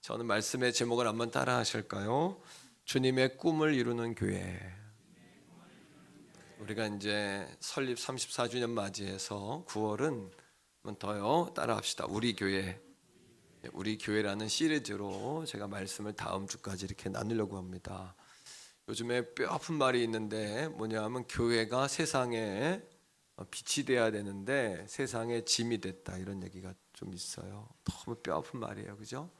저는 말씀의 제목을 한번 따라 하실까요? 주님의 꿈을 이루는 교회. 우리가 이제 설립 34주년 맞이해서 9월은 한번 더요 따라 합시다. 우리 교회. 우리 교회라는 시리즈로 제가 말씀을 다음 주까지 이렇게 나누려고 합니다. 요즘에 뼈 아픈 말이 있는데 뭐냐면 교회가 세상에 빛이 돼야 되는데 세상에 짐이 됐다, 이런 얘기가 좀 있어요. 너무 뼈 아픈 말이에요, 그죠?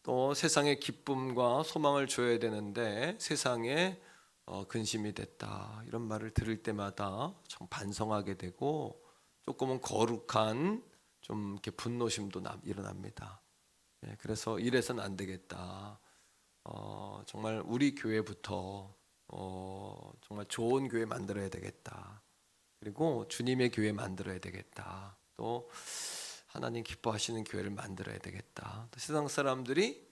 또 세상에 기쁨과 소망을 줘야 되는데 세상에 근심이 됐다, 이런 말을 들을 때마다 좀 반성하게 되고 조금은 거룩한 좀 이렇게 분노심도 일어납니다. 그래서 이래서는 안 되겠다. 정말 우리 교회부터 정말 좋은 교회 만들어야 되겠다. 그리고 주님의 교회 만들어야 되겠다. 또 하나님 기뻐하시는 교회를 만들어야 되겠다. 또 세상 사람들이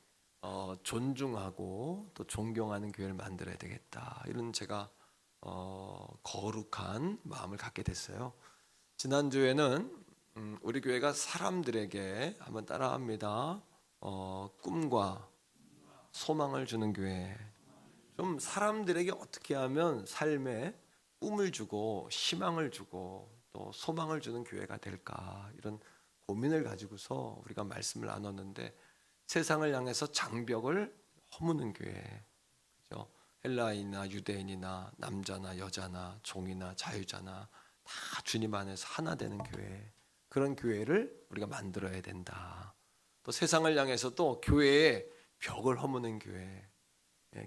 존중하고 또 존경하는 교회를 만들어야 되겠다. 이런 제가 거룩한 마음을 갖게 됐어요. 지난주에는 우리 교회가 사람들에게 한번 따라합니다. 꿈과 소망을 주는 교회. 좀 사람들에게 어떻게 하면 삶에 꿈을 주고 희망을 주고 또 소망을 주는 교회가 될까, 이런 고민을 가지고서 우리가 말씀을 나눴는데, 세상을 향해서 장벽을 허무는 교회, 그죠? 헬라인이나 유대인이나 남자나 여자나 종이나 자유자나 다 주님 안에서 하나 되는 교회, 그런 교회를 우리가 만들어야 된다. 또 세상을 향해서 또 교회의 벽을 허무는 교회,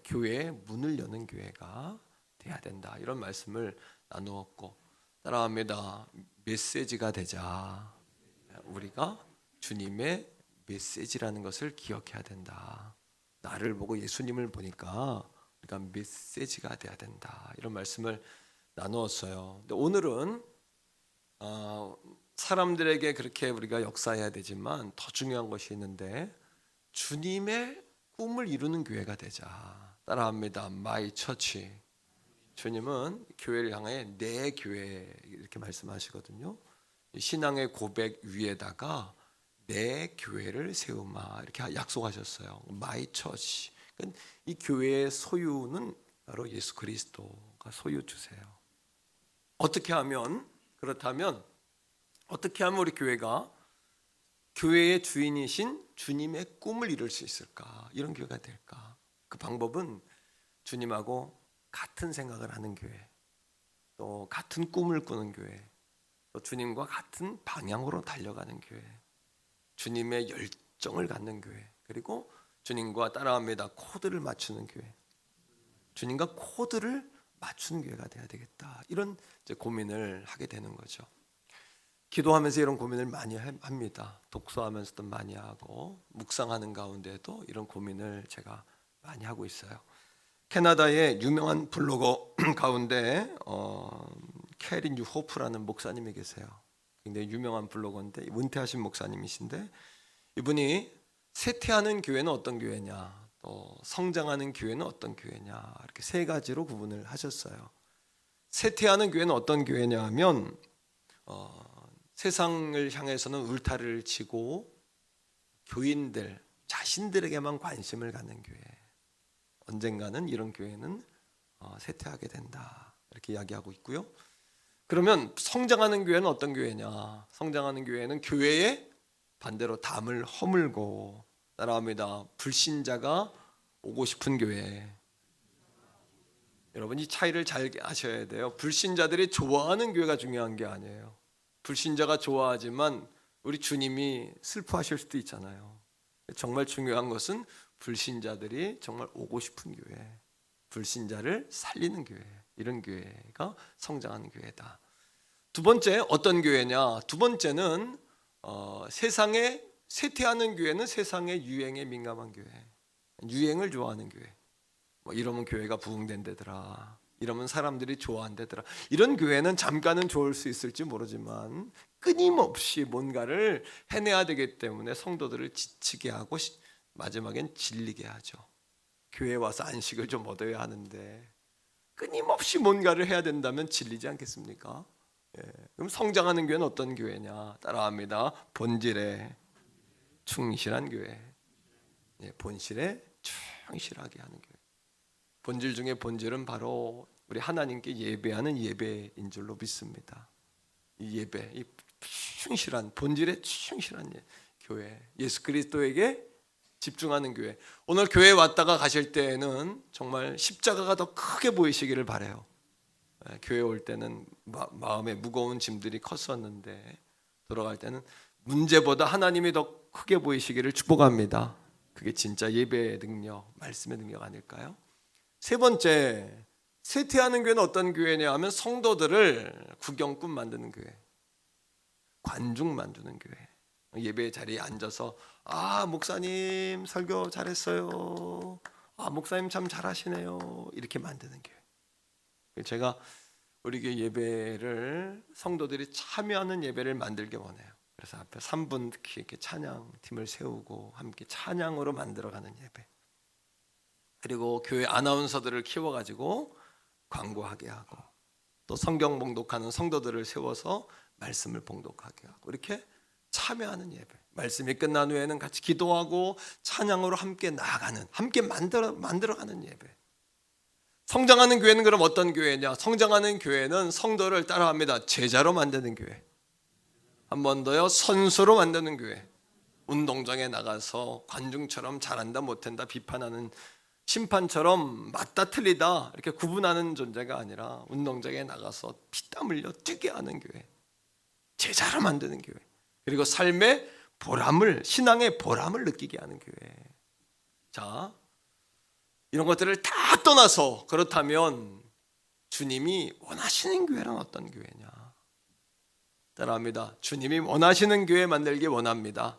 교회의 문을 여는 교회가 돼야 된다, 이런 말씀을 나누었고, 따라합니다. 메시지가 되자. 우리가 주님의 메시지라는 것을 기억해야 된다. 나를 보고 예수님을 보니까 우리가 메시지가 돼야 된다, 이런 말씀을 나누었어요. 근데 오늘은 사람들에게 그렇게 우리가 역사해야 되지만 더 중요한 것이 있는데, 주님의 꿈을 이루는 교회가 되자. 따라합니다. My Church. 주님은 교회를 향해 내 교회 이렇게 말씀하시거든요. 신앙의 고백 위에다가 내 교회를 세우마, 이렇게 약속하셨어요. My Church. 그러니까 이 교회의 소유는 바로 예수 그리스도가 소유 주세요. 그렇다면 어떻게 하면 우리 교회가 교회의 주인이신 주님의 꿈을 이룰 수 있을까? 이런 교회가 될까? 그 방법은 주님하고 같은 생각을 하는 교회, 또 같은 꿈을 꾸는 교회, 또 주님과 같은 방향으로 달려가는 교회, 주님의 열정을 갖는 교회, 그리고 주님과 따라합니다. 코드를 맞추는 교회, 주님과 코드를 맞추는 교회가 돼야 되겠다. 이런 이제 고민을 하게 되는 거죠. 기도하면서 이런 고민을 많이 합니다. 독서하면서도 많이 하고 묵상하는 가운데도 이런 고민을 제가 많이 하고 있어요. 캐나다의 유명한 블로거 가운데 캐리 뉴호프라는 목사님이 계세요. 굉장히 유명한 블로거인데 은퇴하신 목사님이신데, 이분이 쇠퇴하는 교회는 어떤 교회냐, 또 성장하는 교회는 어떤 교회냐, 이렇게 세 가지로 구분을 하셨어요. 쇠퇴하는 교회는 어떤 교회냐 하면 세상을 향해서는 울타리를 치고 교인들 자신들에게만 관심을 갖는 교회, 언젠가는 이런 교회는 쇠퇴하게 된다, 이렇게 이야기하고 있고요. 그러면 성장하는 교회는 어떤 교회냐? 성장하는 교회는 교회에 반대로 담을 허물고, 따라합니다. 불신자가 오고 싶은 교회. 여러분, 이 차이를 잘 아셔야 돼요. 불신자들이 좋아하는 교회가 중요한 게 아니에요. 불신자가 좋아하지만 우리 주님이 슬퍼하실 수도 있잖아요. 정말 중요한 것은 불신자들이 정말 오고 싶은 교회, 불신자를 살리는 교회, 이런 교회가 성장하는 교회다. 두 번째, 어떤 교회냐? 두 번째는 세상에 쇠퇴하는 교회는 세상의 유행에 민감한 교회, 유행을 좋아하는 교회. 이러면 교회가 부흥된다더라, 이러면 사람들이 좋아한다더라, 이런 교회는 잠깐은 좋을 수 있을지 모르지만 끊임없이 뭔가를 해내야 되기 때문에 성도들을 지치게 하고 마지막엔 질리게 하죠. 교회에 와서 안식을 좀 얻어야 하는데 끊임없이 뭔가를 해야 된다면 질리지 않겠습니까? 그럼 성장하는 교회는 어떤 교회냐? 따라합니다. 본질에 충실한 교회. 본실에 충실하게 하는 교회. 본질 중에 본질은 바로 우리 하나님께 예배하는 예배인 줄로 믿습니다. 이 예배, 이 충실한 본질에 충실한 교회, 예수 그리스도에게 집중하는 교회. 오늘 교회 왔다가 가실 때에는 정말 십자가가 더 크게 보이시기를 바라요. 교회 올 때는 마음에 무거운 짐들이 컸었는데 돌아갈 때는 문제보다 하나님이 더 크게 보이시기를 축복합니다. 그게 진짜 예배의 능력, 말씀의 능력 아닐까요? 세 번째, 쇠퇴하는 교회는 어떤 교회냐 하면 성도들을 구경꾼 만드는 교회, 관중 만드는 교회. 예배 자리에 앉아서 목사님 설교 잘했어요. 목사님 참 잘하시네요. 이렇게 만드는 교회. 제가 우리 교회 예배를 성도들이 참여하는 예배를 만들게 원해요. 그래서 앞에 3분 특히 이렇게 찬양팀을 세우고 함께 찬양으로 만들어가는 예배. 그리고 교회 아나운서들을 키워가지고 광고하게 하고 또 성경 봉독하는 성도들을 세워서 말씀을 봉독하게 하고 이렇게 참여하는 예배. 말씀이 끝난 후에는 같이 기도하고 찬양으로 함께 나아가는, 함께 만들어가는 예배. 성장하는 교회는 그럼 어떤 교회냐? 성장하는 교회는 성도를 따라합니다. 제자로 만드는 교회. 한 번 더요, 선수로 만드는 교회. 운동장에 나가서 관중처럼 잘한다 못한다 비판하는, 심판처럼 맞다 틀리다 이렇게 구분하는 존재가 아니라 운동장에 나가서 피땀 흘려 뛰게 하는 교회, 제자로 만드는 교회. 그리고 삶의 보람을, 신앙의 보람을 느끼게 하는 교회. 자, 이런 것들을 다 떠나서 그렇다면 주님이 원하시는 교회란 어떤 교회냐? 따라합니다. 주님이 원하시는 교회 만들기 원합니다.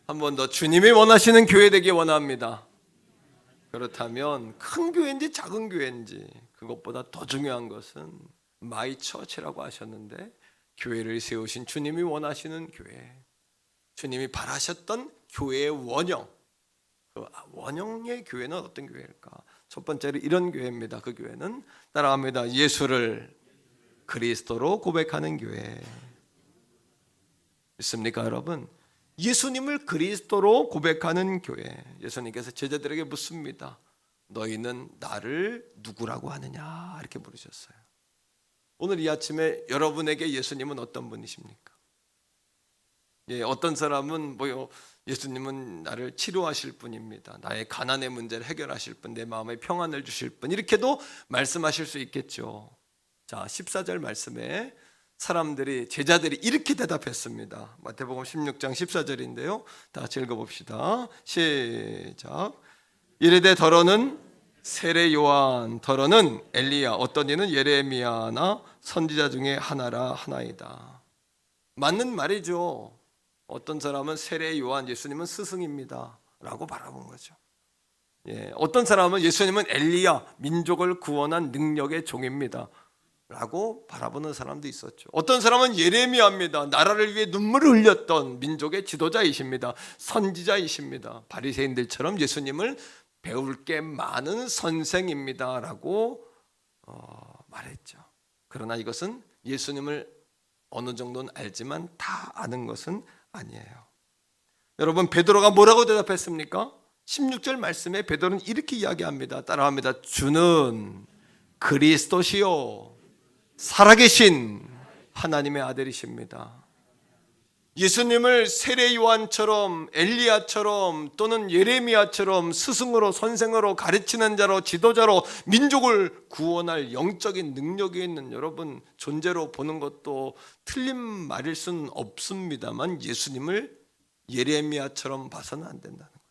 한 번 더, 주님이 원하시는 교회 되기 원합니다. 그렇다면 큰 교회인지 작은 교회인지 그것보다 더 중요한 것은 마이 처치라고 하셨는데, 교회를 세우신 주님이 원하시는 교회, 주님이 바라셨던 교회의 원형, 그 원형의 교회는 어떤 교회일까? 첫 번째로 이런 교회입니다. 그 교회는 따라합니다. 예수를 그리스도로 고백하는 교회. 있습니까, 여러분? 예수님을 그리스도로 고백하는 교회. 예수님께서 제자들에게 묻습니다. 너희는 나를 누구라고 하느냐? 이렇게 물으셨어요. 오늘 이 아침에 여러분에게 예수님은 어떤 분이십니까? 어떤 사람은 예수님은 나를 치료하실 분입니다. 나의 가난의 문제를 해결하실 분, 내 마음에 평안을 주실 분, 이렇게도 말씀하실 수 있겠죠. 자, 14절 말씀에 사람들이, 제자들이 이렇게 대답했습니다. 마태복음 16장 14절인데요. 다 같이 읽어봅시다. 시작. 이르되 더러는 세례 요한, 더러는 엘리야, 어떤 이는 예레미야나 선지자 중에 하나이다. 맞는 말이죠. 어떤 사람은 세례 요한, 예수님은 스승입니다 라고 바라본 거죠. 어떤 사람은 예수님은 엘리야, 민족을 구원한 능력의 종입니다 라고 바라보는 사람도 있었죠. 어떤 사람은 예레미야입니다, 나라를 위해 눈물을 흘렸던 민족의 지도자이십니다, 선지자이십니다, 바리새인들처럼 예수님을 배울 게 많은 선생입니다 라고 말했죠. 그러나 이것은 예수님을 어느 정도는 알지만 다 아는 것은 아니에요. 여러분, 베드로가 뭐라고 대답했습니까? 16절 말씀에 베드로는 이렇게 이야기합니다. 따라합니다. 주는 그리스도시요 살아계신 하나님의 아들이십니다. 예수님을 세례 요한처럼, 엘리야처럼 또는 예레미야처럼 스승으로, 선생으로, 가르치는 자로, 지도자로, 민족을 구원할 영적인 능력이 있는 여러분 존재로 보는 것도 틀린 말일 수는 없습니다만, 예수님을 예레미야처럼 봐서는 안 된다는 거죠.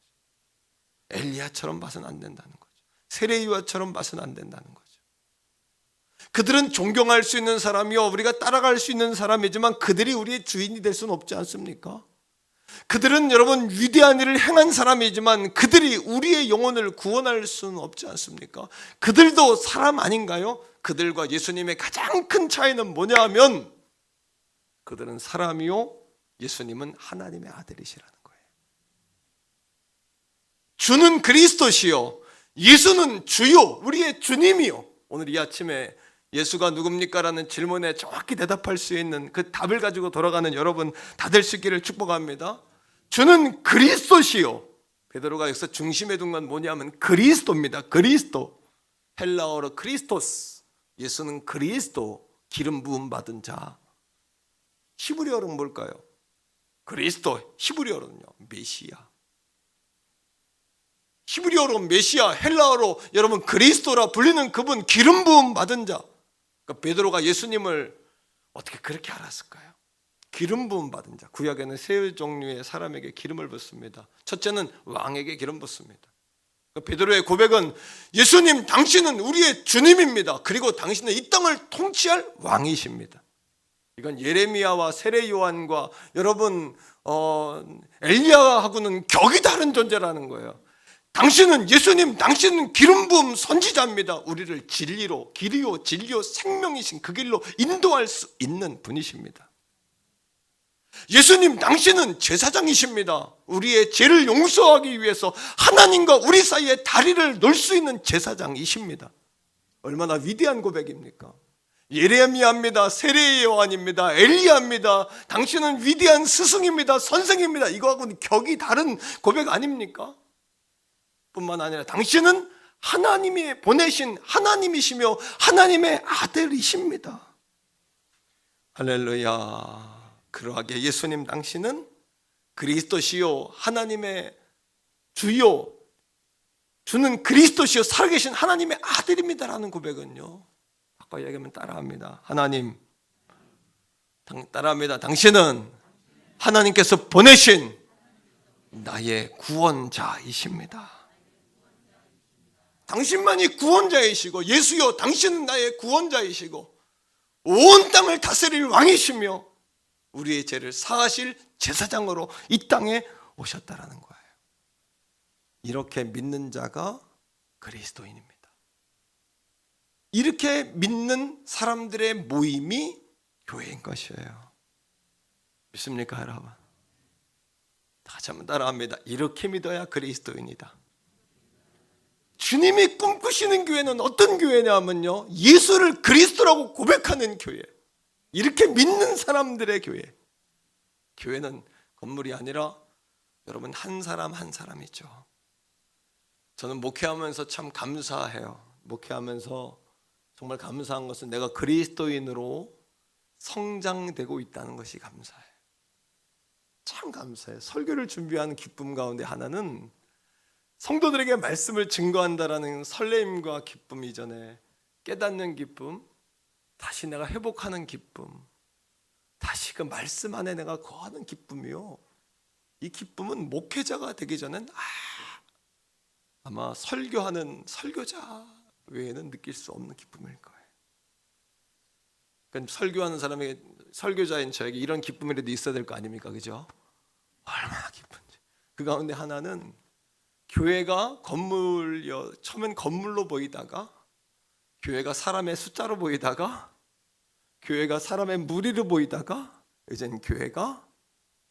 엘리야처럼 봐서는 안 된다는 거죠. 세례 요한처럼 봐서는 안 된다는 거죠. 그들은 존경할 수 있는 사람이요, 우리가 따라갈 수 있는 사람이지만 그들이 우리의 주인이 될 수는 없지 않습니까? 그들은 여러분 위대한 일을 행한 사람이지만 그들이 우리의 영혼을 구원할 수는 없지 않습니까? 그들도 사람 아닌가요? 그들과 예수님의 가장 큰 차이는 뭐냐 하면, 그들은 사람이요, 예수님은 하나님의 아들이시라는 거예요. 주는 그리스도시요, 예수는 주요, 우리의 주님이요. 오늘 이 아침에 예수가 누굽니까? 라는 질문에 정확히 대답할 수 있는 그 답을 가지고 돌아가는 여러분 다 될 수 있기를 축복합니다. 주는 그리스도시요. 베드로가 여기서 중심에 둔 건 뭐냐면 그리스도입니다. 그리스도. 헬라어로 크리스토스. 예수는 그리스도, 기름 부음 받은 자. 히브리어로는 뭘까요? 그리스도. 히브리어로는요, 메시아. 히브리어로 메시아, 헬라어로 여러분 그리스도라 불리는 그분, 기름 부음 받은 자. 그러니까 베드로가 예수님을 어떻게 그렇게 알았을까요? 기름 부음 받은 자. 구약에는 세 종류의 사람에게 기름을 붓습니다. 첫째는 왕에게 기름 붓습니다. 베드로의 고백은 예수님, 당신은 우리의 주님입니다. 그리고 당신은 이 땅을 통치할 왕이십니다. 이건 예레미야와 세례 요한과 여러분 엘리야하고는 격이 다른 존재라는 거예요. 당신은 예수님, 당신은 기름 부음 선지자입니다. 우리를 진리로, 길이요 진리요 생명이신 그 길로 인도할 수 있는 분이십니다. 예수님, 당신은 제사장이십니다. 우리의 죄를 용서하기 위해서 하나님과 우리 사이에 다리를 놓을 수 있는 제사장이십니다. 얼마나 위대한 고백입니까? 예레미야입니다. 세례 요한입니다. 엘리야입니다. 당신은 위대한 스승입니다. 선생입니다. 이거하고는 격이 다른 고백 아닙니까? 뿐만 아니라 당신은 하나님이 보내신 하나님이시며 하나님의 아들이십니다. 할렐루야. 그러하게 예수님, 당신은 그리스도시요 하나님의 주요, 주는 그리스도시요 살아계신 하나님의 아들입니다라는 고백은요, 바꿔 얘기하면 따라합니다. 하나님, 따라합니다. 당신은 하나님께서 보내신 나의 구원자이십니다. 당신만이 구원자이시고, 예수여 당신은 나의 구원자이시고 온 땅을 다스릴 왕이시며 우리의 죄를 사하실 제사장으로 이 땅에 오셨다라는 거예요. 이렇게 믿는 자가 그리스도인입니다. 이렇게 믿는 사람들의 모임이 교회인 것이에요. 믿습니까, 여러분? 다시 한번 따라합니다. 이렇게 믿어야 그리스도인이다. 주님이 꿈꾸시는 교회는 어떤 교회냐면요, 예수를 그리스도라고 고백하는 교회. 이렇게 믿는 사람들의 교회. 교회는 건물이 아니라 여러분 한 사람 한 사람이죠. 저는 목회하면서 참 감사해요. 목회하면서 정말 감사한 것은 내가 그리스도인으로 성장되고 있다는 것이 감사해요. 참 감사해요. 설교를 준비하는 기쁨 가운데 하나는 성도들에게 말씀을 증거한다라는 설레임과 기쁨 이전에 깨닫는 기쁨, 다시 내가 회복하는 기쁨, 다시 그 말씀 안에 내가 거하는 기쁨이요. 이 기쁨은 목회자가 되기 전엔 아마 설교하는 설교자 외에는 느낄 수 없는 기쁨일 거예요. 그러니까 설교하는 사람에게, 설교자인 저에게 이런 기쁨이라도 있어야 될 거 아닙니까? 그죠? 얼마나 기쁜지. 그 가운데 하나는 교회가 처음엔 건물로 보이다가, 교회가 사람의 숫자로 보이다가, 교회가 사람의 무리로 보이다가, 이제는 교회가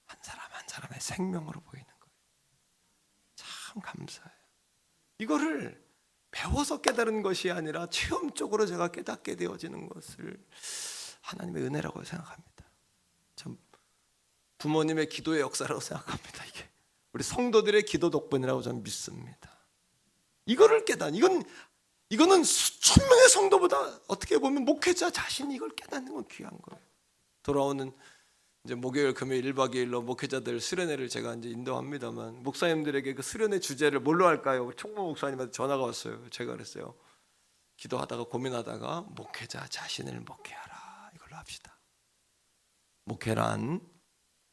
한 사람 한 사람의 생명으로 보이는 거예요. 참 감사해요. 이거를 배워서 깨달은 것이 아니라 체험적으로 제가 깨닫게 되어지는 것을 하나님의 은혜라고 생각합니다. 참 부모님의 기도의 역사라고 생각합니다. 이게 우리 성도들의 기도 덕분이라고 저는 믿습니다. 이거를 이거는 수천 명의 성도보다 어떻게 보면 목회자 자신이 이걸 깨닫는 건 귀한 거예요. 돌아오는 이제 목요일, 금요일 1박 2일로 목회자들 수련회를 제가 이제 인도합니다만, 목사님들에게 그 수련회 주제를 뭘로 할까요? 총무 목사님한테 전화가 왔어요. 제가 그랬어요. 기도하다가 고민하다가 목회자 자신을 목회하라, 이걸로 합시다. 목회란,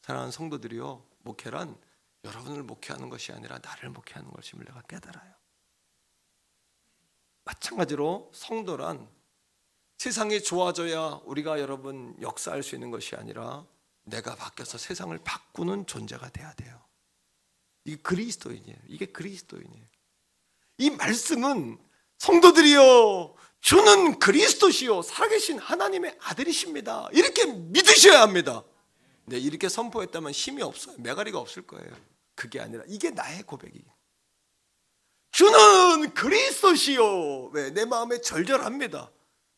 사랑하는 성도들이요, 목회란 여러분을 목회하는 것이 아니라 나를 목회하는 것임을 내가 깨달아요. 마찬가지로 성도란 세상이 좋아져야 우리가 여러분 역사할 수 있는 것이 아니라 내가 바뀌어서 세상을 바꾸는 존재가 돼야 돼요. 이게 그리스도인이에요. 이게 그리스도인이에요. 이 말씀은 성도들이여 주는 그리스도시요 살아계신 하나님의 아들이십니다. 이렇게 믿으셔야 합니다. 네, 이렇게 선포했다면 힘이 없어요. 메가리가 없을 거예요. 그게 아니라 이게 나의 고백이에요. 주는 그리스도시요. 왜? 내 마음에 절절합니다.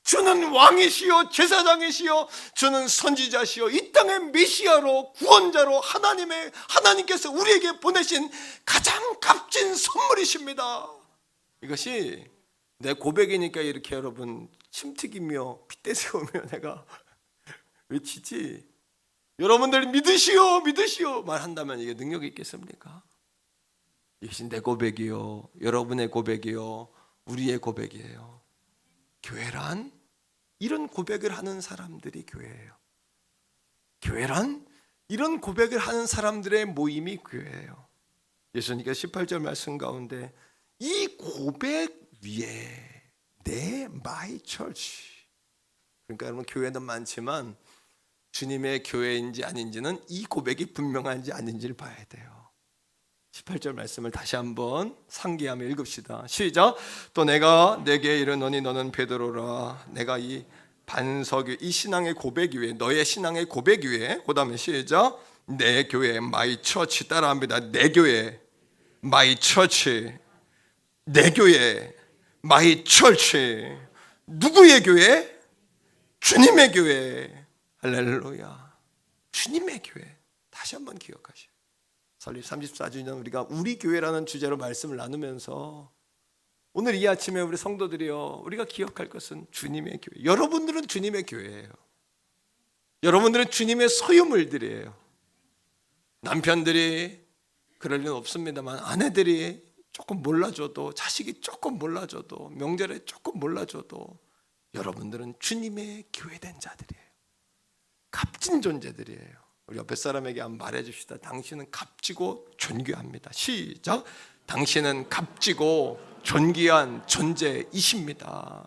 주는 왕이시요 제사장이시요 주는 선지자시요 이 땅의 메시아로 구원자로 하나님께서 우리에게 보내신 가장 값진 선물이십니다. 이것이 내 고백이니까 이렇게 여러분 침튀기며 핏대세우며 내가 외치지, 여러분들 믿으시오 말한다면 이게 능력이 있겠습니까? 이것이 내 고백이요, 여러분의 고백이요, 우리의 고백이에요. 교회란 이런 고백을 하는 사람들이 교회예요. 교회란 이런 고백을 하는 사람들의 모임이 교회예요. 예수님께서 18절 말씀 가운데 이 고백 위에 내 my church, 그러니까 여러분 교회는 많지만 주님의 교회인지 아닌지는 이 고백이 분명한지 아닌지를 봐야 돼요. 18절 말씀을 다시 한번 상기하며 읽읍시다. 시작. 또 내가 내게 이르노니 너는 베드로라. 내가 이 반석 위, 이 신앙의 고백 위에, 너의 신앙의 고백 위에, 그 다음에 시작. 내 교회 my church 따라합니다. 내 교회 my church, 내 교회 my church. 누구의 교회? 주님의 교회. 할렐루야. 주님의 교회. 다시 한번 기억하시오. 설립 34주년 우리가 우리 교회라는 주제로 말씀을 나누면서 오늘 이 아침에 우리 성도들이요, 우리가 기억할 것은 주님의 교회. 여러분들은 주님의 교회예요. 여러분들은 주님의 소유물들이에요. 남편들이 그럴 리는 없습니다만 아내들이 조금 몰라줘도, 자식이 조금 몰라줘도, 명절에 조금 몰라줘도 여러분들은 주님의 교회된 자들이에요. 값진 존재들이에요. 우리 옆에 사람에게 한번 말해줍시다. 당신은 값지고 존귀합니다. 시작. 당신은 값지고 존귀한 존재이십니다.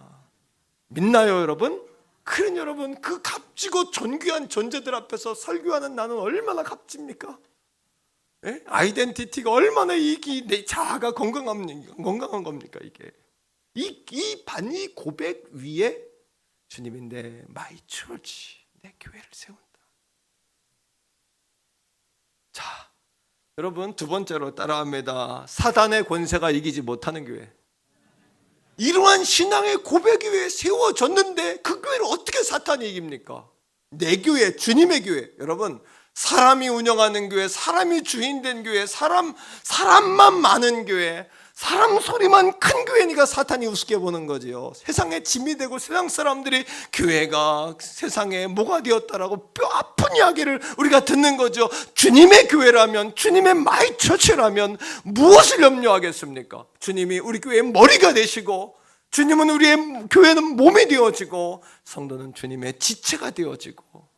믿나요 여러분? 그런 여러분, 그 값지고 존귀한 존재들 앞에서 설교하는 나는 얼마나 값집니까? 예? 아이덴티티가 얼마나 내 자아가 건강한 겁니까? 이게 이 고백 위에 주님이 내 마이 처치, 내 교회를 세운다. 자, 여러분 두 번째로 따라합니다. 사단의 권세가 이기지 못하는 교회. 이러한 신앙의 고백 위에 세워졌는데 그 교회를 어떻게 사탄이 이깁니까? 내 교회, 주님의 교회. 여러분, 사람이 운영하는 교회, 사람이 주인된 교회, 사람만 많은 교회, 사람 소리만 큰 교회니까 사탄이 우습게 보는 거지요. 세상에 짐이 되고 세상 사람들이 교회가 세상에 뭐가 되었다라고 뼈 아픈 이야기를 우리가 듣는 거죠. 주님의 교회라면, 주님의 마이 처치라면 무엇을 염려하겠습니까? 주님이 우리 교회의 머리가 되시고, 주님은 우리의 교회는 몸이 되어지고, 성도는 주님의 지체가 되어지고.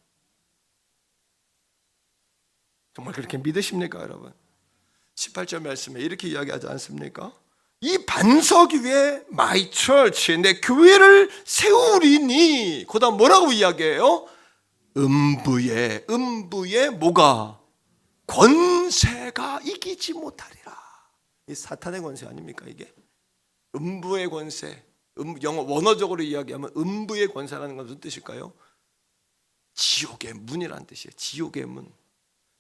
정말 그렇게 믿으십니까 여러분? 18절 말씀에 이렇게 이야기하지 않습니까? 이 반석 위에 my church, 내 교회를 세우리니, 그 다음 뭐라고 이야기해요? 음부의 뭐가? 권세가 이기지 못하리라. 이 사탄의 권세 아닙니까 이게? 음부의 권세, 영어 원어적으로 이야기하면 음부의 권세라는 건 무슨 뜻일까요? 지옥의 문이라는 뜻이에요. 지옥의 문.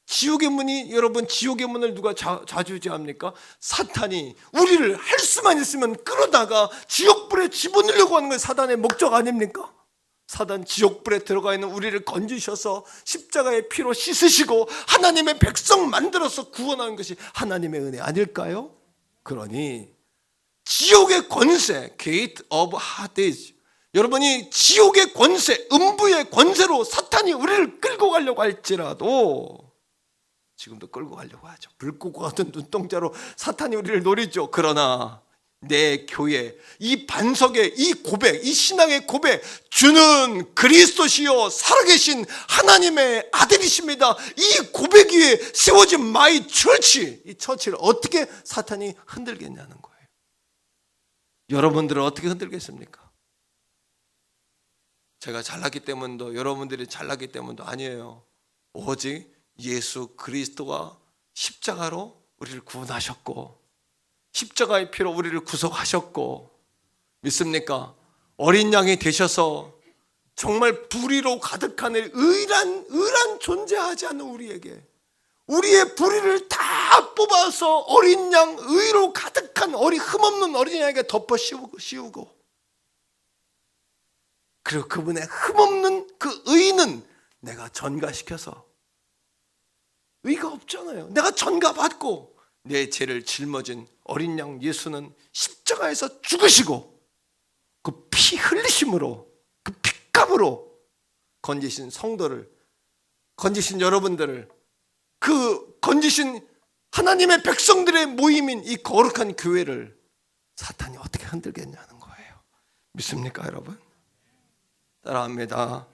지옥의 문이, 여러분, 지옥의 문을 누가 좌지우지합니까? 사탄이 우리를 할 수만 있으면 끌어다가 지옥불에 집어넣으려고 하는 게 사단의 목적 아닙니까? 사단 지옥불에 들어가 있는 우리를 건지셔서 십자가의 피로 씻으시고 하나님의 백성 만들어서 구원하는 것이 하나님의 은혜 아닐까요? 그러니 지옥의 권세, Gate of Hades, 여러분이 지옥의 권세, 음부의 권세로 사탄이 우리를 끌고 가려고 할지라도, 지금도 끌고 가려고 하죠. 불꽃과 같은 눈동자로 사탄이 우리를 노리죠. 그러나 내 교회, 이 반석의 이 고백, 이 신앙의 고백, 주는 그리스도시요 살아계신 하나님의 아들이십니다. 이 고백 위에 세워진 마이 처치, 이 처치를 어떻게 사탄이 흔들겠냐는 거예요. 여러분들은 어떻게 흔들겠습니까? 제가 잘났기 때문도, 여러분들이 잘났기 때문도 아니에요. 오직 예수 그리스도가 십자가로 우리를 구원하셨고, 십자가의 피로 우리를 구속하셨고, 믿습니까? 어린 양이 되셔서 정말 불의로 가득한 의란 존재하지 않는 우리에게 우리의 불의를 다 뽑아서 어린 양, 의로 가득한 흠없는 어린 양에게 덮어 씌우고 그리고 그분의 흠없는 그 의는 내가 전가시켜서, 의가 없잖아요. 내가 전가받고 내 죄를 짊어진 어린 양 예수는 십자가에서 죽으시고 그 피 흘리심으로, 그 핏값으로 건지신 성도를, 건지신 여러분들을, 그 건지신 하나님의 백성들의 모임인 이 거룩한 교회를 사탄이 어떻게 흔들겠냐는 거예요. 믿습니까 여러분? 따라합니다.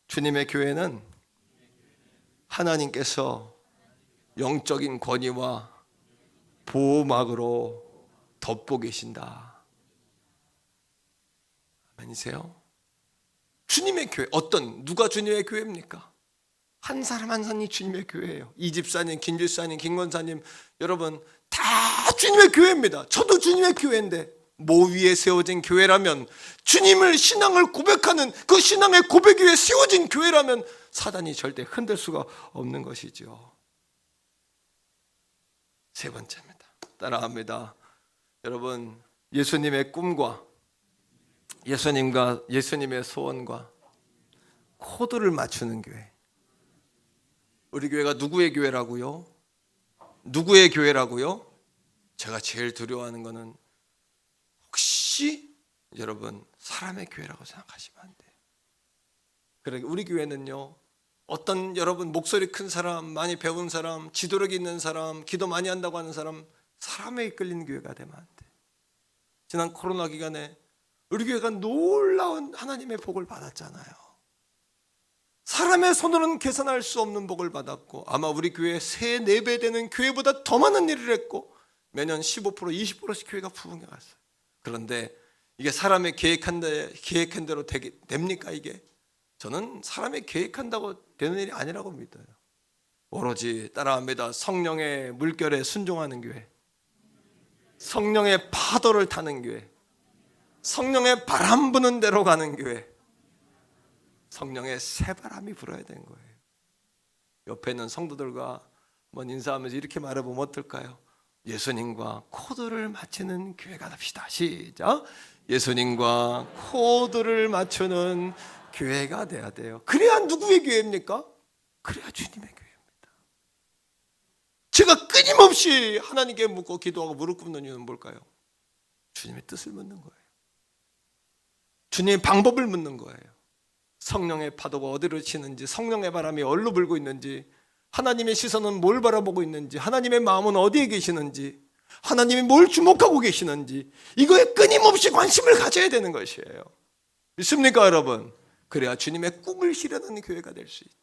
주님의 교회는 하나님께서 영적인 권위와 보호막으로 덮고 계신다. 아멘이세요? 주님의 교회, 누가 주님의 교회입니까? 한 사람 한 사람이 주님의 교회예요. 이 집사님, 김 집사님, 김 권사님, 여러분 다 주님의 교회입니다. 저도 주님의 교회인데, 모 위에 세워진 교회라면, 주님을 신앙을 고백하는 그 신앙의 고백 위에 세워진 교회라면 사단이 절대 흔들 수가 없는 것이죠. 세 번째입니다. 따라합니다. 여러분, 예수님의 꿈과 예수님의 소원과 코드를 맞추는 교회. 우리 교회가 누구의 교회라고요? 누구의 교회라고요? 제가 제일 두려워하는 것은 혹시 여러분 사람의 교회라고 생각하시면 안 돼요. 그러니까 우리 교회는요, 어떤 여러분 목소리 큰 사람, 많이 배운 사람, 지도력 있는 사람, 기도 많이 한다고 하는 사람, 사람에 이끌리는 교회가 되면 안 돼요. 지난 코로나 기간에 우리 교회가 놀라운 하나님의 복을 받았잖아요. 사람의 손으로는 계산할 수 없는 복을 받았고, 아마 우리 교회 3, 4배 되는 교회보다 더 많은 일을 했고, 매년 15%, 20%씩 교회가 부흥해 갔어요. 그런데 이게 사람의 계획한 대로 됩니까 이게? 저는 사람이 계획한다고 되는 일이 아니라고 믿어요. 오로지 따라합니다. 성령의 물결에 순종하는 교회, 성령의 파도를 타는 교회, 성령의 바람 부는 대로 가는 교회, 성령의 새바람이 불어야 되는 거예요. 옆에 있는 성도들과 한번 인사하면서 이렇게 말해보면 어떨까요? 예수님과 코드를 맞추는 교회가 됩시다. 시작. 예수님과 코드를 맞추는 교회가 돼야 돼요. 그래야 누구의 교회입니까? 그래야 주님의 교회입니다. 제가 끊임없이 하나님께 묻고 기도하고 무릎 꿇는 이유는 뭘까요? 주님의 뜻을 묻는 거예요. 주님의 방법을 묻는 거예요. 성령의 파도가 어디로 치는지, 성령의 바람이 어디로 불고 있는지, 하나님의 시선은 뭘 바라보고 있는지, 하나님의 마음은 어디에 계시는지, 하나님이 뭘 주목하고 계시는지, 이거에 끊임없이 관심을 가져야 되는 것이에요. 믿습니까 여러분? 그래야 주님의 꿈을 실현하는 교회가 될 수 있죠.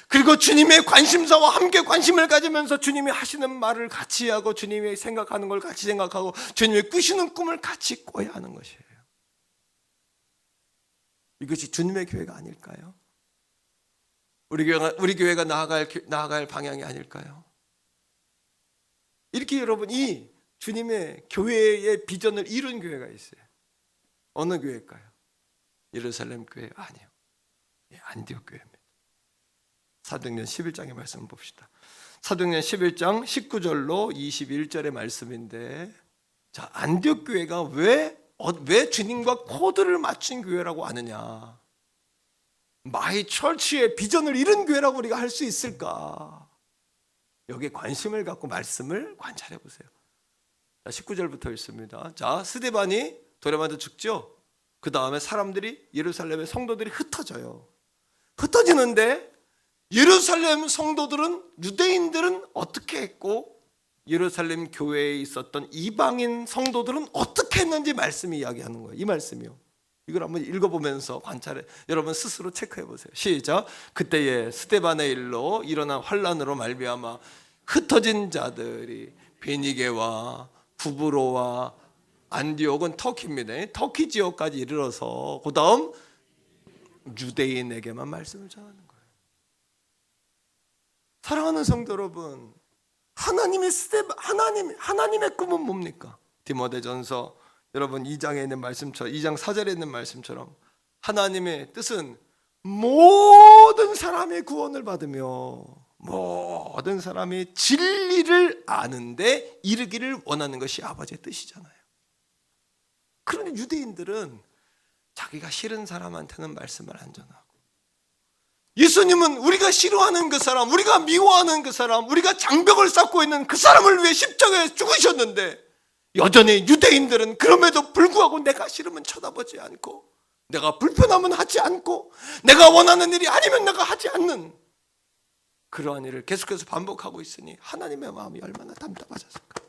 그리고 주님의 관심사와 함께 관심을 가지면서 주님이 하시는 말을 같이 하고, 주님이 생각하는 걸 같이 생각하고, 주님이 꾸시는 꿈을 같이 꿔야 하는 것이에요. 이것이 주님의 교회가 아닐까요? 우리 교회가 나아갈 방향이 아닐까요? 이렇게 여러분, 이 주님의 교회의 비전을 이룬 교회가 있어요. 어느 교회일까요? 예루살렘 교회 아니요. 안디옥 교회입니다. 사도행전 11장의 말씀을 봅시다. 사도행전 11장 19절로 21절의 말씀인데, 자, 안디옥 교회가 왜 주님과 코드를 맞춘 교회라고 하느냐? 마이 철치의 비전을 이룬 교회라고 우리가 할 수 있을까? 여기에 관심을 갖고 말씀을 관찰해 보세요. 19절부터 읽습니다. 자, 스데반이 돌에 맞아 죽죠. 그 다음에 사람들이, 예루살렘의 성도들이 흩어져요. 흩어지는데 예루살렘 성도들은, 유대인들은 어떻게 했고, 예루살렘 교회에 있었던 이방인 성도들은 어떻게 했는지 말씀이 이야기하는 거예요. 이 말씀이요. 이걸 한번 읽어보면서 관찰해, 여러분 스스로 체크해 보세요. 시작. 그때에 스데반의 일로 일어난 환란으로 말미암아 흩어진 자들이 베니게와 부브로와 안디옥은 터키입니다. 터키 지역까지 이르러서 그 다음 유대인에게만 말씀을 전하는 거예요. 사랑하는 성도 여러분, 하나님의 꿈은 뭡니까? 디모데전서 여러분 2장에 있는 말씀처럼, 2장 4절에 있는 말씀처럼 하나님의 뜻은 모든 사람의 구원을 받으며 모든 사람이 진리를 아는데 이르기를 원하는 것이 아버지의 뜻이잖아요. 그런데 유대인들은 자기가 싫은 사람한테는 말씀을 안 전하고, 예수님은 우리가 싫어하는 그 사람, 우리가 미워하는 그 사람, 우리가 장벽을 쌓고 있는 그 사람을 위해 십자가에 죽으셨는데 여전히 유대인들은 그럼에도 불구하고 내가 싫으면 쳐다보지 않고, 내가 불편하면 하지 않고, 내가 원하는 일이 아니면 내가 하지 않는 그러한 일을 계속해서 반복하고 있으니 하나님의 마음이 얼마나 답답하셨을까.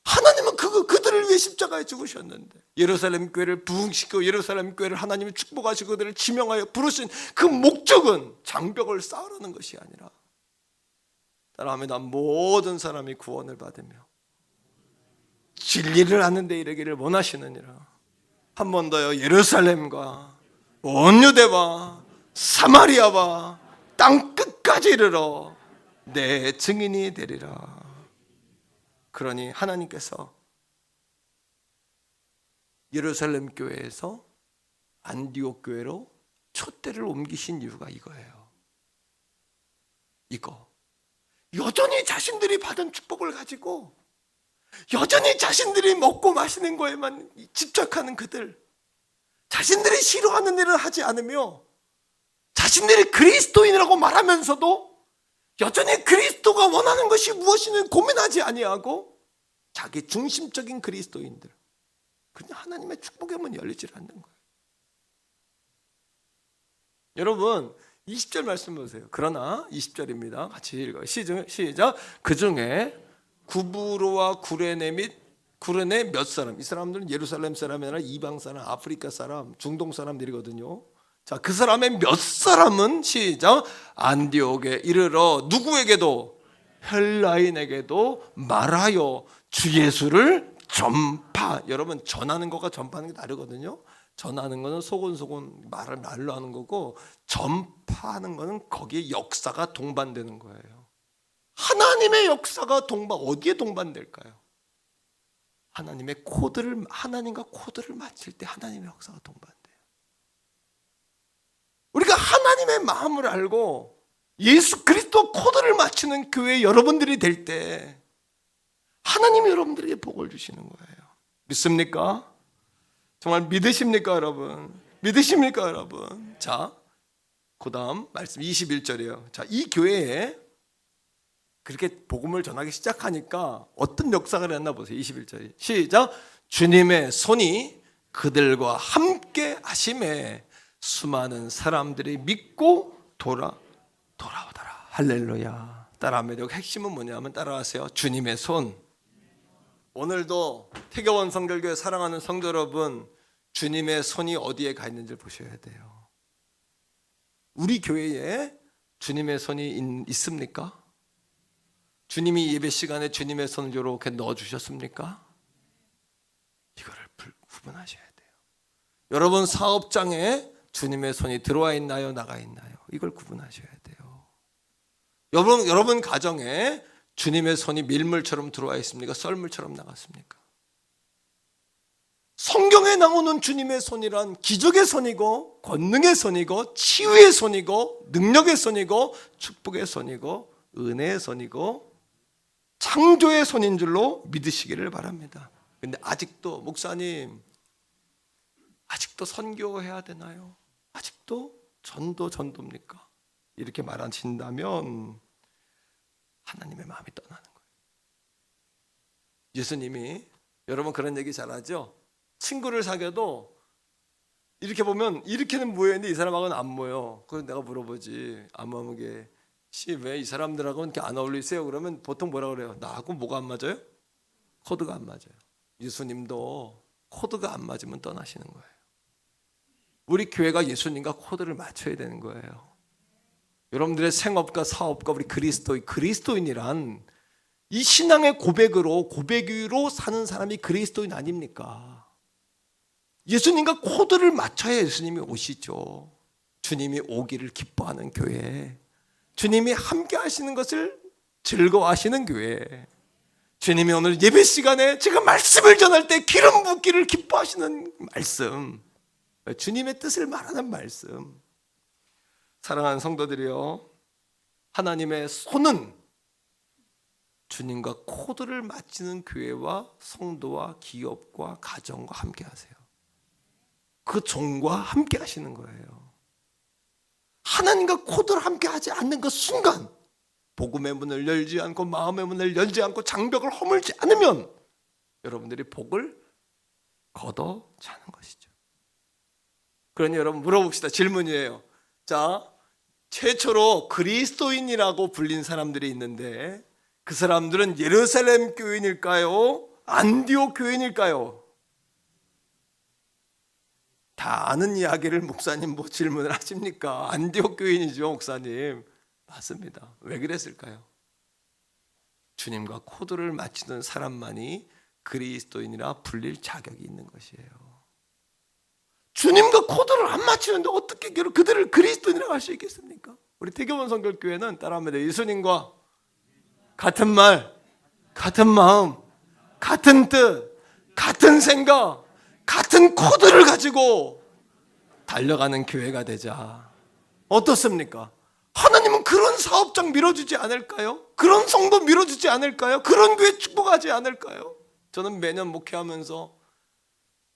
하나님은 그들을 위해 십자가에 죽으셨는데, 예루살렘 교회를 부흥시키고 예루살렘 교회를 하나님이 축복하시고 그들을 지명하여 부르신 그 목적은 장벽을 쌓으라는 것이 아니라, 따라합니다, 모든 사람이 구원을 받으며 진리를 아는 데 이르기를 원하시느니라. 한 번 더요. 예루살렘과 온 유대와 사마리아와 땅 끝까지 이르러 내 증인이 되리라. 그러니 하나님께서 예루살렘 교회에서 안디옥 교회로 촛대를 옮기신 이유가 이거예요. 이거. 여전히 자신들이 받은 축복을 가지고 여전히 자신들이 먹고 마시는 거에만 집착하는 그들, 자신들이 싫어하는 일을 하지 않으며 자신들이 그리스도인이라고 말하면서도 여전히 그리스도가 원하는 것이 무엇인지 고민하지 아니하고 자기 중심적인 그리스도인들, 그냥 하나님의 축복의 문이 열리질 않는 거예요. 여러분 20절 말씀 보세요. 그러나 20절입니다. 같이 읽어요. 시작. 그 중에 구브로와 구레네 및 구레네 몇 사람, 이 사람들은 예루살렘 사람이 아니라 이방 사람, 아프리카 사람, 중동 사람들이거든요. 자, 그 사람의 몇 사람은 시작 안디옥에 이르러 누구에게도, 헬라인에게도 말하여 주 예수를 전파. 여러분, 전하는 것과 전파하는 게 다르거든요. 전하는 거는 소곤소곤 말로 하는 거고, 전파하는 거는 거기에 역사가 동반되는 거예요. 하나님의 역사가 어디에 동반될까요? 하나님의 코드를, 하나님과 코드를 맞출 때 하나님의 역사가 동반돼요. 우리가 하나님의 마음을 알고 예수 그리스도 코드를 맞추는 교회 여러분들이 될 때 하나님이 여러분들에게 복을 주시는 거예요. 믿습니까? 정말 믿으십니까, 여러분? 믿으십니까, 여러분? 자, 그 다음 말씀 21절이에요. 자, 이 교회에 그렇게 복음을 전하기 시작하니까 어떤 역사가 일어났나 보세요. 21절이 시작. 주님의 손이 그들과 함께 하심에 수많은 사람들이 믿고 돌아오더라. 할렐루야. 따라합니다. 핵심은 뭐냐면 따라하세요. 주님의 손. 오늘도 태교원 성결교회 사랑하는 성도 여러분, 주님의 손이 어디에 가 있는지 보셔야 돼요. 우리 교회에 주님의 손이 있습니까? 주님이 예배 시간에 주님의 손을 이렇게 넣어주셨습니까? 이거를 구분하셔야 돼요. 여러분 사업장에 주님의 손이 들어와 있나요? 나가 있나요? 이걸 구분하셔야 돼요. 여러분 가정에 주님의 손이 밀물처럼 들어와 있습니까? 썰물처럼 나갔습니까? 성경에 나오는 주님의 손이란 기적의 손이고, 권능의 손이고, 치유의 손이고, 능력의 손이고, 축복의 손이고, 은혜의 손이고, 창조의 손인 줄로 믿으시기를 바랍니다. 근데 아직도 목사님, 아직도 선교해야 되나요? 아직도 전도입니까? 이렇게 말하신다면 하나님의 마음이 떠나는 거예요. 예수님이, 여러분 그런 얘기 잘하죠? 친구를 사귀어도 이렇게 보면 이렇게는 모였는데 이 사람하고는 안 모여. 그래서 내가 물어보지, 아무게 왜 이 사람들하고는 이렇게 안 어울리세요? 그러면 보통 뭐라 그래요? 나하고 뭐가 안 맞아요? 코드가 안 맞아요. 예수님도 코드가 안 맞으면 떠나시는 거예요. 우리 교회가 예수님과 코드를 맞춰야 되는 거예요. 여러분들의 생업과 사업과 우리 그리스도인이란 이 신앙의 고백으로 사는 사람이 그리스도인 아닙니까? 예수님과 코드를 맞춰야 예수님이 오시죠. 주님이 오기를 기뻐하는 교회, 주님이 함께 하시는 것을 즐거워하시는 교회, 주님이 오늘 예배 시간에 제가 말씀을 전할 때 기름 붓기를 기뻐하시는 말씀, 주님의 뜻을 말하는 말씀. 사랑하는 성도들이요, 하나님의 손은 주님과 코드를 맞추는 교회와 성도와 기업과 가정과 함께 하세요. 그 종과 함께 하시는 거예요. 하나님과 코드를 함께 하지 않는 그 순간, 복음의 문을 열지 않고 마음의 문을 열지 않고 장벽을 허물지 않으면 여러분들이 복을 걷어 차는 것이죠. 그러니 여러분 물어봅시다. 질문이에요. 자, 최초로 그리스도인이라고 불린 사람들이 있는데 그 사람들은 예루살렘 교인일까요? 안디옥 교인일까요? 다 아는 이야기를 목사님 뭐 질문을 하십니까? 안디옥 교인이죠, 목사님. 맞습니다. 왜 그랬을까요? 주님과 코드를 맞추는 사람만이 그리스도인이라 불릴 자격이 있는 것이에요. 주님과 코드를 안 맞추는데 어떻게 그들을 그리스도인이라고 할 수 있겠습니까? 우리 태교원 성결교회는 따라합니다. 예수님과 같은 말, 같은 마음, 같은 뜻, 같은 생각, 같은 코드를 가지고 달려가는 교회가 되자. 어떻습니까? 하나님은 그런 사업장 밀어주지 않을까요? 그런 성도 밀어주지 않을까요? 그런 교회 축복하지 않을까요? 저는 매년 목회하면서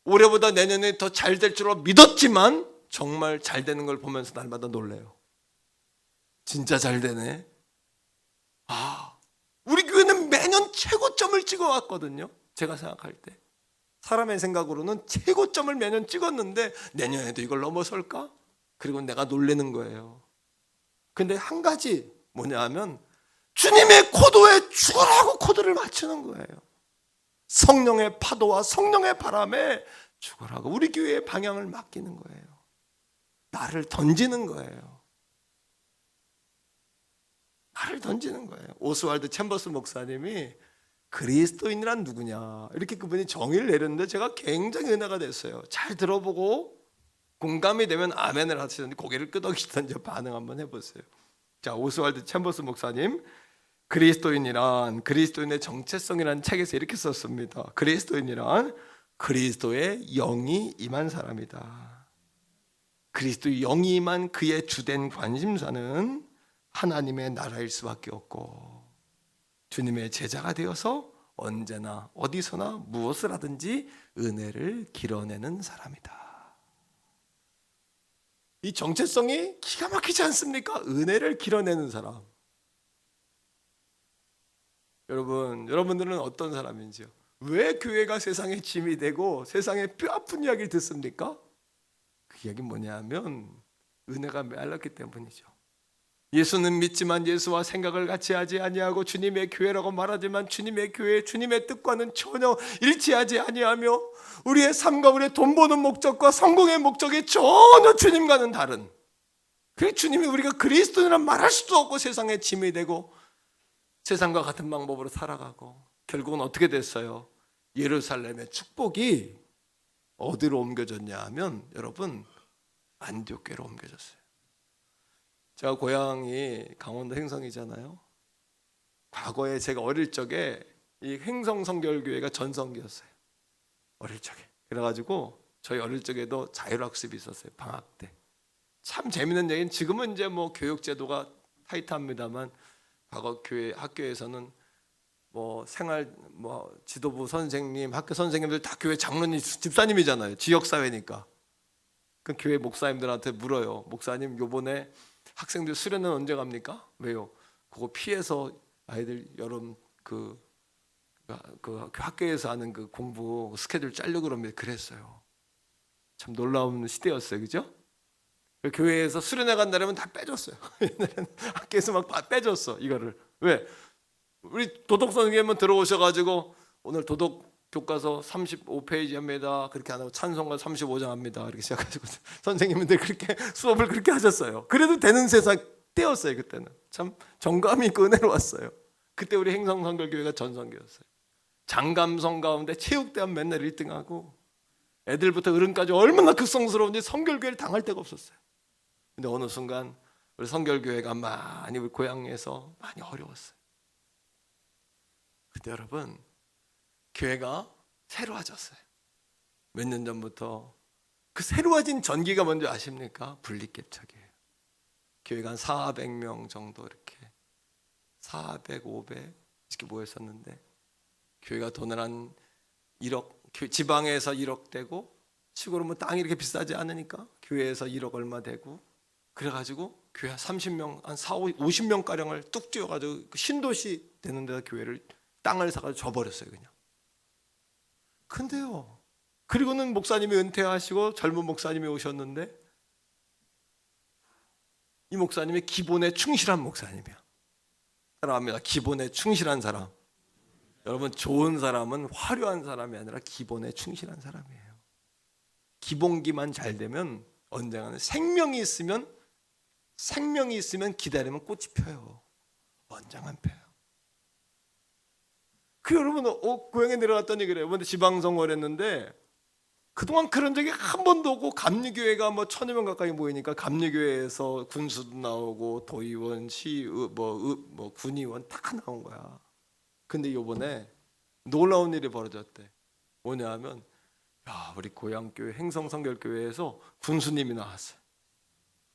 올해보다 내년에 더 잘 될 줄로 믿었지만 정말 잘 되는 걸 보면서 날마다 놀래요. 진짜 잘 되네. 우리 교회는 매년 최고점을 찍어왔거든요. 제가 생각할 때 사람의 생각으로는 최고점을 매년 찍었는데 내년에도 이걸 넘어설까? 그리고 내가 놀라는 거예요. 근데 한 가지 뭐냐 하면 주님의 코드에 죽으라고 코드를 맞추는 거예요. 성령의 파도와 성령의 바람에 죽으라고 우리 교회의 방향을 맡기는 거예요. 나를 던지는 거예요. 나를 던지는 거예요. 오스왈드 챔버스 목사님이 그리스도인이란 누구냐 이렇게 그분이 정의를 내렸는데 제가 굉장히 은혜가 됐어요. 잘 들어보고 공감이 되면 아멘을 하시는데 고개를 끄덕이시던지 반응 한번 해보세요. 자, 오스왈드 챔버스 목사님, 그리스도인이란 그리스도인의 정체성이라는 책에서 이렇게 썼습니다. 그리스도인이란 그리스도의 영이 임한 사람이다. 그리스도의 영이 임한 그의 주된 관심사는 하나님의 나라일 수밖에 없고 주님의 제자가 되어서 언제나 어디서나 무엇을 하든지 은혜를 길어내는 사람이다. 이 정체성이 기가 막히지 않습니까? 은혜를 길어내는 사람. 여러분들은 어떤 사람인지요? 왜 교회가 세상의 짐이 되고 세상의 뼈아픈 이야기를 듣습니까? 그 이야기는 뭐냐면 은혜가 메말랐기 때문이죠. 예수는 믿지만 예수와 생각을 같이 하지 아니하고 주님의 교회라고 말하지만 주님의 교회, 주님의 뜻과는 전혀 일치하지 아니하며 우리의 삶과 우리의 돈 버는 목적과 성공의 목적이 전혀 주님과는 다른, 그래서 주님이 우리가 그리스도인이란 말할 수도 없고 세상의 짐이 되고 세상과 같은 방법으로 살아가고 결국은 어떻게 됐어요? 예루살렘의 축복이 어디로 옮겨졌냐 하면 여러분 안디옥교로 옮겨졌어요. 제가 고향이 강원도 횡성이잖아요. 과거에 제가 어릴 적에 이 횡성 성결교회가 전성기였어요. 어릴 적에. 그래가지고 저희 어릴 적에도 자율학습이 있었어요. 방학 때. 참 재밌는 얘기는 지금은 이제 뭐 교육제도가 타이트합니다만 과거 교회 학교에서는 뭐 생활 뭐 지도부 선생님, 학교 선생님들 다 교회 장로님, 집사님이잖아요. 지역사회니까. 그 교회 목사님들한테 물어요. 목사님 요번에 학생들 수련은 언제 갑니까? 왜요? 그거 피해서 아이들 여름 그 학교에서 하는 그 공부 스케줄 짜려고 그러면 그랬어요. 참 놀라운 시대였어요, 그죠? 교회에서 수련회 간다면 다 빼줬어요. 옛날에는 학교에서 막 다 빼줬어 이거를. 왜? 우리 도덕 선생님은 들어오셔가지고 오늘 도덕 교과서 35페이지 합니다. 그렇게 안 하고 찬송가 35장 합니다. 이렇게 시작하시고 선생님들 그렇게 수업을 그렇게 하셨어요. 그래도 되는 세상 때였어요. 그때는 참 정감이 있고 은혜로웠어요. 그때 우리 행성성결교회가 전성기였어요. 장감성 가운데 체육대회 맨날 1등하고 애들부터 어른까지 얼마나 극성스러운지 성결교회를 당할 데가 없었어요. 근데 어느 순간 우리 성결교회가 많이 우리 고향에서 많이 어려웠어요. 그때 여러분 교회가 새로워졌어요. 몇 년 전부터. 그 새로워진 전기가 뭔지 아십니까? 분리개척이에요. 교회가 한 400명 정도 이렇게 400, 500 이렇게 모였었는데 교회가 돈을 한 1억, 지방에서 1억 되고 시골은 뭐 땅이 이렇게 비싸지 않으니까 교회에서 1억 얼마 되고, 그래가지고 교회 30명, 한 50명 가량을 뚝 띄워가지고 신도시 되는 데다 교회를 땅을 사가지고 줘버렸어요 그냥. 근데요, 그리고는 목사님이 은퇴하시고 젊은 목사님이 오셨는데, 이 목사님이 기본에 충실한 목사님이야. 따라합니다. 기본에 충실한 사람. 여러분, 좋은 사람은 화려한 사람이 아니라 기본에 충실한 사람이에요. 기본기만 잘 되면 언젠가는 생명이 있으면 기다리면 꽃이 펴요. 언젠간 펴요. 그 여러분, 고향에 내려갔더니 그래요. 근데 지방선거를 했는데 그동안 그런 적이 한 번도 없고, 감리교회가 뭐 1000여 명 가까이 모이니까 감리교회에서 군수도 나오고 도의원, 군의원 다 나온 거야. 근데 이번에 놀라운 일이 벌어졌대. 뭐냐 하면, 우리 고향교회 행성성결교회에서 군수님이 나왔어요.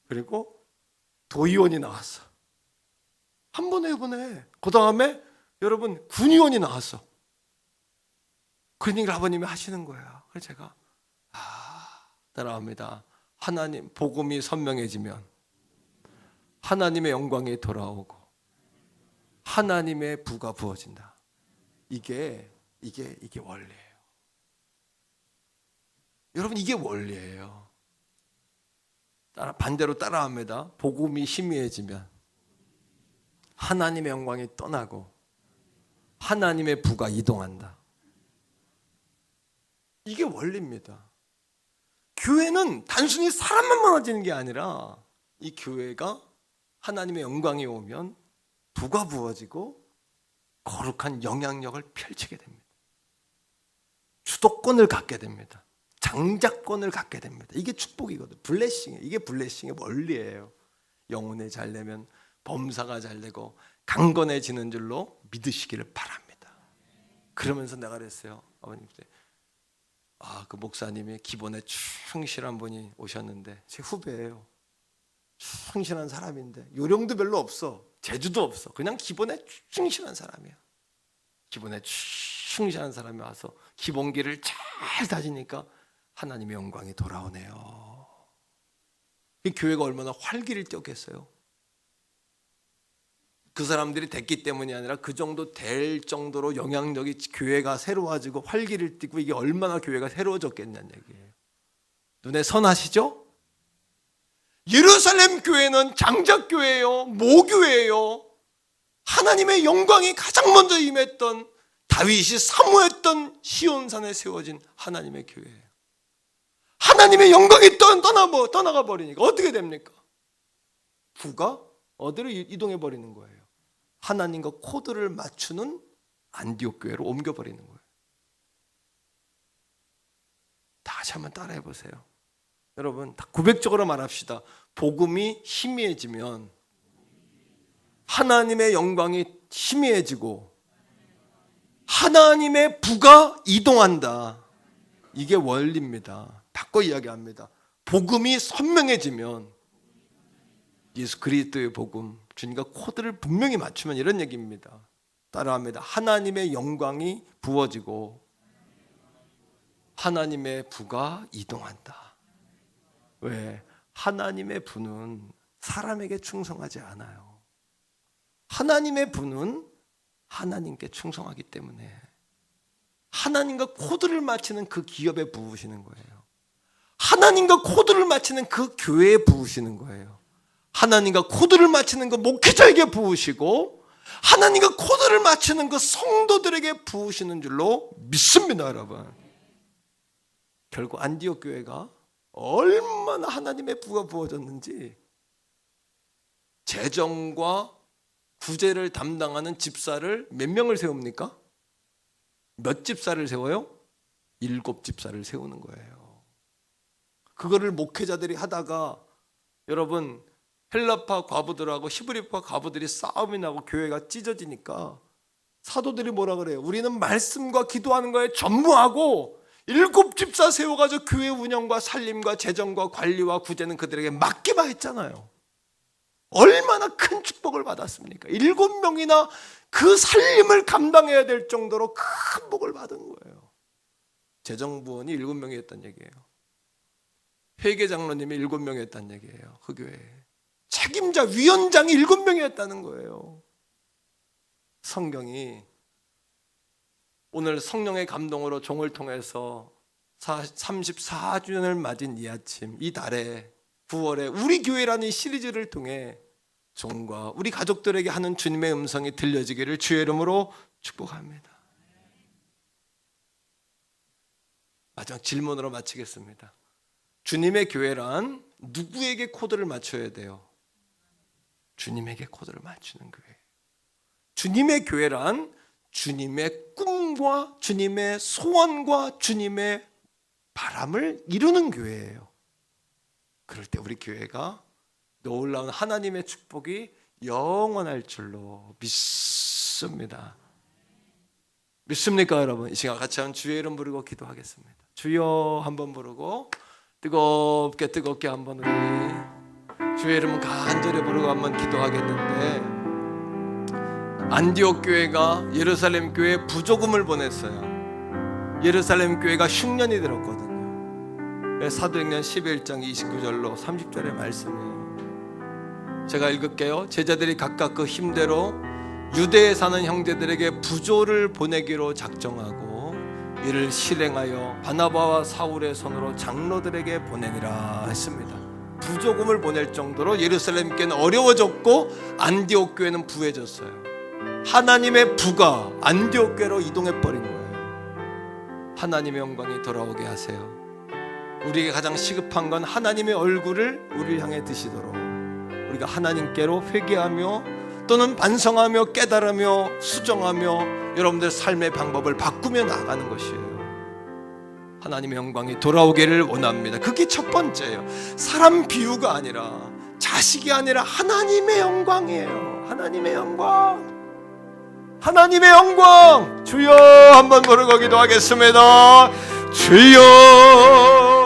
그리고 도의원이 나왔어. 한 번에 이번에. 그 다음에 여러분 군의원이 나왔어. 그런 얘기를 아버님이 하시는 거야. 그래서 제가 따라합니다. 하나님 복음이 선명해지면 하나님의 영광이 돌아오고 하나님의 부가 부어진다. 이게 원리예요. 여러분, 이게 원리예요. 반대로 따라합니다. 복음이 희미해지면 하나님의 영광이 떠나고 하나님의 부가 이동한다. 이게 원리입니다. 교회는 단순히 사람만 많아지는 게 아니라, 이 교회가 하나님의 영광이 오면 부가 부어지고 거룩한 영향력을 펼치게 됩니다. 주도권을 갖게 됩니다. 장자권을 갖게 됩니다. 이게 축복이거든. 블레싱이에요. 이게 블레싱의 원리예요. 영혼이 잘 되면 범사가 잘 되고 강건해지는 줄로 믿으시기를 바랍니다. 그러면서 내가 그랬어요. 아버님, 그 목사님이 기본에 충실한 분이 오셨는데, 제 후배예요. 충실한 사람인데 요령도 별로 없어. 재주도 없어. 그냥 기본에 충실한 사람이야. 기본에 충실한 사람이 와서 기본기를 잘 다지니까 하나님의 영광이 돌아오네요. 이 교회가 얼마나 활기를 띠었겠어요. 그 사람들이 됐기 때문이 아니라 그 정도 될 정도로 영향력이, 교회가 새로워지고 활기를 띠고, 이게 얼마나 교회가 새로워졌겠냐는 얘기예요. 눈에 선하시죠? 예루살렘 교회는 장작교회예요. 모교회예요. 하나님의 영광이 가장 먼저 임했던, 다윗이 사모했던 시온산에 세워진 하나님의 교회예요. 하나님의 영광이 떠나가 버리니까 어떻게 됩니까? 부가 어디로 이동해 버리는 거예요. 하나님과 코드를 맞추는 안디옥 교회로 옮겨버리는 거예요. 다시 한번 따라해 보세요. 여러분, 다 고백적으로 말합시다. 복음이 희미해지면 하나님의 영광이 희미해지고 하나님의 부가 이동한다. 이게 원리입니다. 바꿔 이야기합니다. 복음이 선명해지면, 예수 그리스도의 복음, 주님과 코드를 분명히 맞추면 이런 얘기입니다. 따라합니다. 하나님의 영광이 부어지고 하나님의 부가 이동한다. 왜? 하나님의 부는 사람에게 충성하지 않아요. 하나님의 부는 하나님께 충성하기 때문에 하나님과 코드를 맞추는 그 기업에 부으시는 거예요. 하나님과 코드를 맞추는 그 교회에 부으시는 거예요. 하나님과 코드를 맞추는 그 목회자에게 부으시고 하나님과 코드를 맞추는 그 성도들에게 부으시는 줄로 믿습니다, 여러분. 결국 안디옥 교회가 얼마나 하나님의 부가 부어졌는지, 재정과 구제를 담당하는 집사를 몇 명을 세웁니까? 몇 집사를 세워요? 7 집사를 세우는 거예요. 그거를 목회자들이 하다가, 여러분, 헬라파 과부들하고 히브리파 과부들이 싸움이 나고 교회가 찢어지니까 사도들이 뭐라 그래요? 우리는 말씀과 기도하는 거에 전무하고 7 집사 세워가지고 교회 운영과 살림과 재정과 관리와 구제는 그들에게 맡기만 했잖아요. 얼마나 큰 축복을 받았습니까? 7명이나 그 살림을 감당해야 될 정도로 큰 복을 받은 거예요. 재정부원이 7명이었단 얘기예요. 회계장로님이 7명이었다는 얘기예요. 그 교회에 책임자 위원장이 7명이었다는 거예요. 성경이 오늘 성령의 감동으로 종을 통해서 34주년을 맞은 이 아침, 이 달에 9월에 우리 교회라는 시리즈를 통해 종과 우리 가족들에게 하는 주님의 음성이 들려지기를 주의 이름으로 축복합니다. 마지막 질문으로 마치겠습니다. 주님의 교회란 누구에게 코드를 맞춰야 돼요? 주님에게 코드를 맞추는 교회. 주님의 교회란 주님의 꿈과 주님의 소원과 주님의 바람을 이루는 교회예요. 그럴 때 우리 교회가 놀라운 하나님의 축복이 영원할 줄로 믿습니다. 믿습니까, 여러분? 이 시간 같이 한번 주의 이름 부르고 기도하겠습니다. 주여 한번 부르고 뜨겁게 한번 우리 주의 이름 간절히 부르고 한번 기도하겠는데, 안디옥 교회가 예루살렘 교회에 부조금을 보냈어요. 예루살렘 교회가 흉년이 들었거든요. 사도행전 11장 29절로 30절의 말씀이에요. 제가 읽을게요. 제자들이 각각 그 힘대로 유대에 사는 형제들에게 부조를 보내기로 작정하고 이를 실행하여 바나바와 사울의 손으로 장로들에게 보내니라 했습니다. 부조금을 보낼 정도로 예루살렘 교회는 어려워졌고 안디옥 교회는 부해졌어요. 하나님의 부가 안디옥 교회로 이동해 버린 거예요. 하나님의 영광이 돌아오게 하세요. 우리에게 가장 시급한 건 하나님의 얼굴을 우리를 향해 드시도록 우리가 하나님께로 회개하며 또는 반성하며 깨달으며 수정하며 여러분들 삶의 방법을 바꾸며 나가는 것이에요. 하나님의 영광이 돌아오기를 원합니다. 그게 첫 번째예요. 사람 비유가 아니라, 자식이 아니라 하나님의 영광이에요. 하나님의 영광, 하나님의 영광. 주여 한번 부르고 기도하겠습니다. 주여